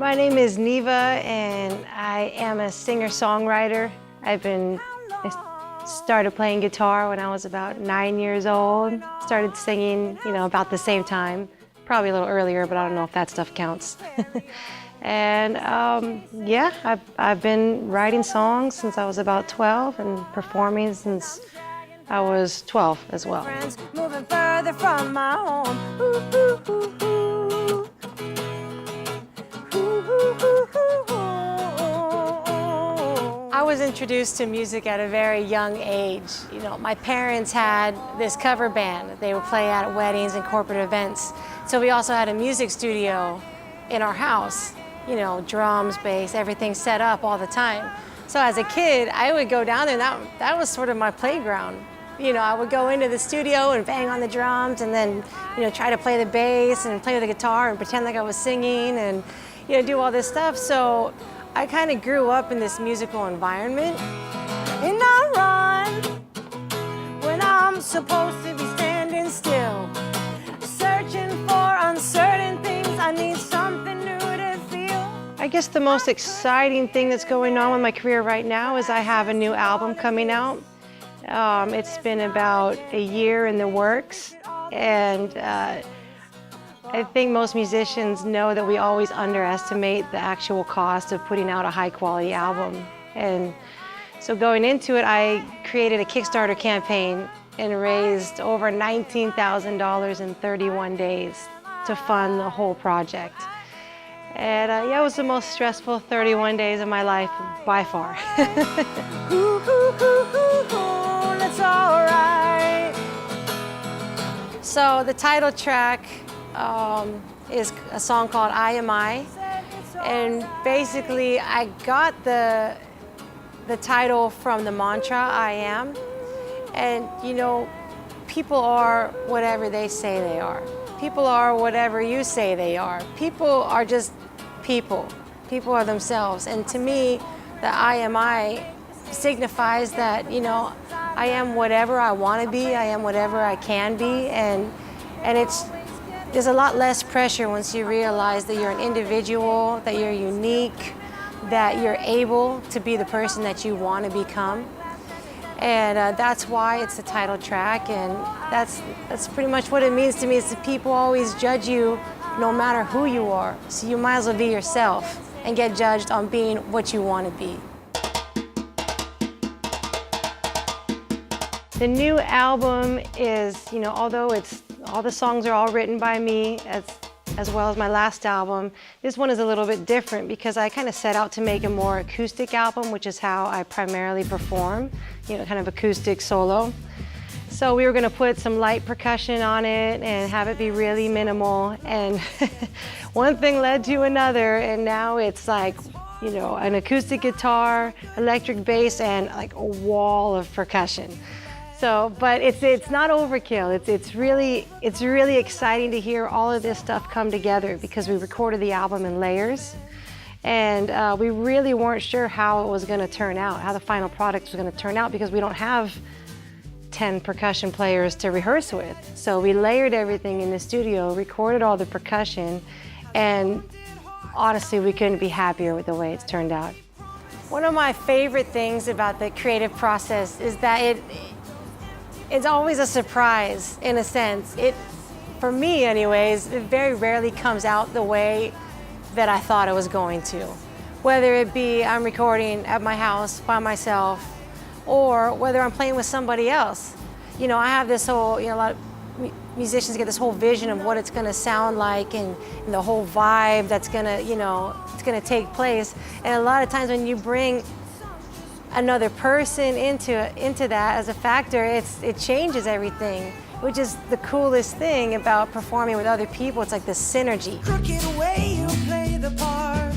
My name is Neva, and I am a singer-songwriter. I started playing guitar when I was about 9 years old. Started singing, about the same time. Probably a little earlier, but I don't know if that stuff counts. And yeah, I've been writing songs since I was about 12 and performing since I was 12 as well. Moving further from my home. I was introduced to music at a very young age. My parents had this cover band that they would play at weddings and corporate events. So we also had a music studio in our house. Drums, bass, everything set up all the time. So as a kid, I would go down there, and that was sort of my playground. I would go into the studio and bang on the drums and then, try to play the bass and play the guitar and pretend like I was singing and, do all this stuff. So I kind of grew up in this musical environment. And I run when I'm supposed to be standing still, searching for uncertain things. I need something new to feel. I guess the most exciting thing that's going on with my career right now is I have a new album coming out. It's been about a year in the works, and I think most musicians know that we always underestimate the actual cost of putting out a high-quality album. And so going into it, I created a Kickstarter campaign and raised over $19,000 in 31 days to fund the whole project. And yeah, it was the most stressful 31 days of my life by far. It's all right. So the title track is a song called I Am I. And basically I got the title from the mantra, I am. And people are whatever they say they are. People are whatever you say they are. People are just people. People are themselves. And to me, the I am I signifies that, I am whatever I want to be, I am whatever I can be, and there's a lot less pressure once you realize that you're an individual, that you're unique, that you're able to be the person that you want to become. And that's why it's the title track, and that's pretty much what it means to me, is that people always judge you no matter who you are. So you might as well be yourself and get judged on being what you want to be. The new album is, although all the songs are all written by me, as well as my last album, this one is a little bit different because I kind of set out to make a more acoustic album, which is how I primarily perform, kind of acoustic solo. So we were going to put some light percussion on it and have it be really minimal, and one thing led to another, and now it's like, an acoustic guitar, electric bass, and like a wall of percussion. So, but it's not overkill. It's really exciting to hear all of this stuff come together because we recorded the album in layers, and we really weren't sure how it was going to turn out, how the final product was going to turn out, because we don't have 10 percussion players to rehearse with. So we layered everything in the studio, recorded all the percussion, and honestly, we couldn't be happier with the way it's turned out. One of my favorite things about the creative process is that it's always a surprise, in a sense. For me anyways, it very rarely comes out the way that I thought it was going to. Whether it be I'm recording at my house by myself, or whether I'm playing with somebody else. I have this whole, a lot of musicians get this whole vision of what it's gonna sound like and the whole vibe that's gonna, it's gonna take place. And a lot of times when you bring another person into that as a factor, it changes everything, which is the coolest thing about performing with other people. It's like this synergy. Crooked way you play the part.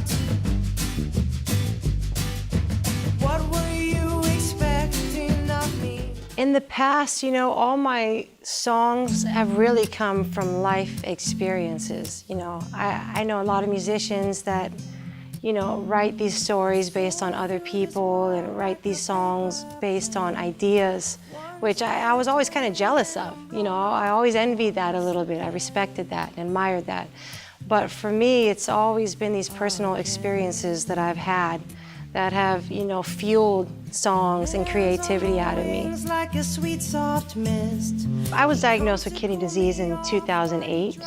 What were you expecting of me? In the past, all my songs have really come from life experiences. I know a lot of musicians that write these stories based on other people and write these songs based on ideas, which I was always kind of jealous of. I always envied that a little bit. I respected that and admired that. But for me, it's always been these personal experiences that I've had that have, you know, fueled songs and creativity out of me. Like a sweet soft mist. I was diagnosed with kidney disease in 2008.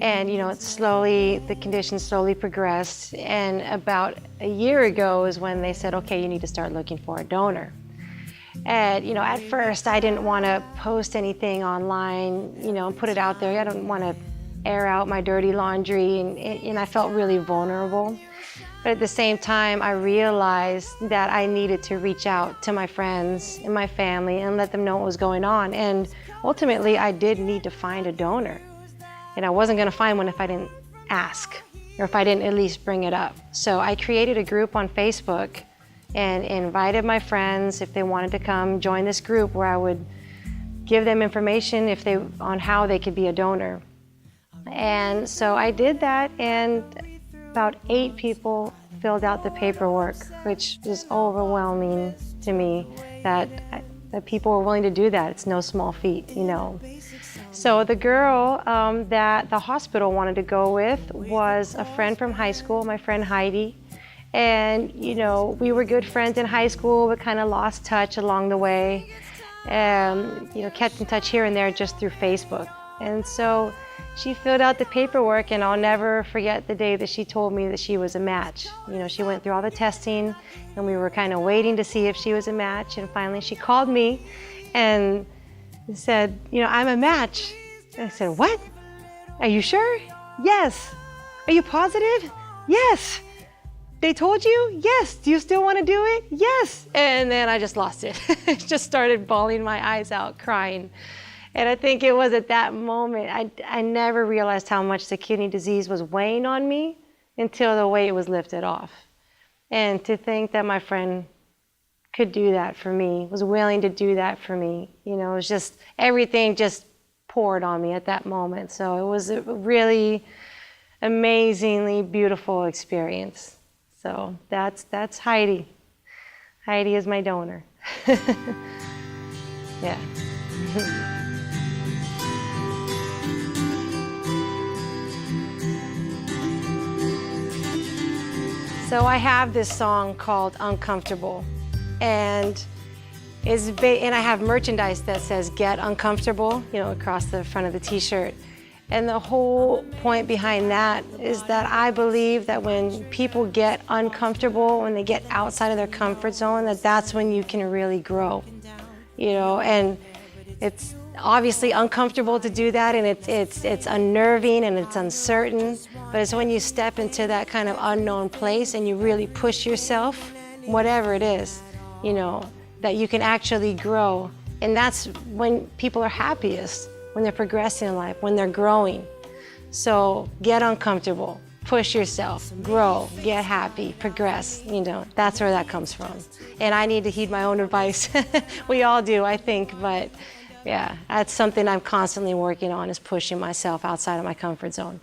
And, you know, the condition slowly progressed. And about a year ago is when they said, okay, you need to start looking for a donor. And, you know, at first I didn't want to post anything online, you know, and put it out there. I don't want to air out my dirty laundry, and I felt really vulnerable. But at the same time, I realized that I needed to reach out to my friends and my family and let them know what was going on. And ultimately, I did need to find a donor. And I wasn't going to find one if I didn't ask, or if I didn't at least bring it up. So I created a group on Facebook and invited my friends if they wanted to come join this group, where I would give them information on how they could be a donor. And so I did that, and about 8 people filled out the paperwork, which was overwhelming to me that people were willing to do that. It's no small feat, you know. So the girl that the hospital wanted to go with was a friend from high school, my friend Heidi. And, you know, we were good friends in high school, but kind of lost touch along the way. You know, kept in touch here and there just through Facebook. And so she filled out the paperwork, and I'll never forget the day that she told me that she was a match. You know, she went through all the testing, and we were kind of waiting to see if she was a match. And finally she called me and said, you know, I'm a match. And I said, what? Are you sure? Yes. Are you positive? Yes. They told you? Yes. Do you still want to do it? Yes. And then I just lost it. Just started bawling my eyes out, crying. And I think it was at that moment, I never realized how much the kidney disease was weighing on me until the weight was lifted off. And to think that my friend could do that for me, was willing to do that for me, you know, it was just, everything just poured on me at that moment. So it was a really amazingly beautiful experience. So that's Heidi. Heidi is my donor. Yeah. So I have this song called Uncomfortable, and I have merchandise that says "Get Uncomfortable," you know, across the front of the t-shirt. And the whole point behind that is that I believe that when people get uncomfortable, when they get outside of their comfort zone, that's when you can really grow, you know. And it's obviously uncomfortable to do that, and it's unnerving and it's uncertain, but it's when you step into that kind of unknown place and you really push yourself, whatever it is, you know, that you can actually grow. And that's when people are happiest, when they're progressing in life, when they're growing. So get uncomfortable, push yourself, grow, get happy, progress, you know, that's where that comes from. And I need to heed my own advice. We all do, I think, but yeah, that's something I'm constantly working on, is pushing myself outside of my comfort zone.